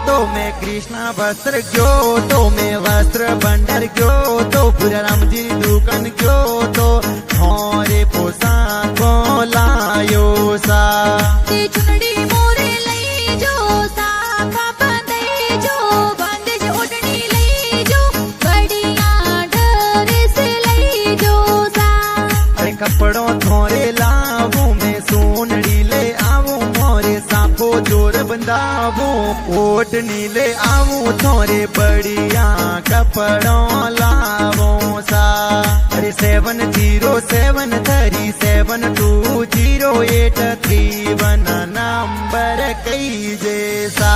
तो मैं कृष्णा वस्त्र गयो तो मैं वस्त्र भंडार गयो तो भूराराम जी दुकान गयो तो मोरे पोशाको लायो सा चुनड़ी मोरे लई जो साफा बंदई जो बंदिश ओढ़नी लई जो बढ़िया ड्रेस लई जो सा। अरे कपड़ों थोड़े लावू मैं सोनड़ी ले आवू मोरे साफो जोर बंदावू ओढ़नी ले आवू थोड़े बढ़िया कपड़ों लावो सा। अरे 7073720831 नंबर कई जैसा।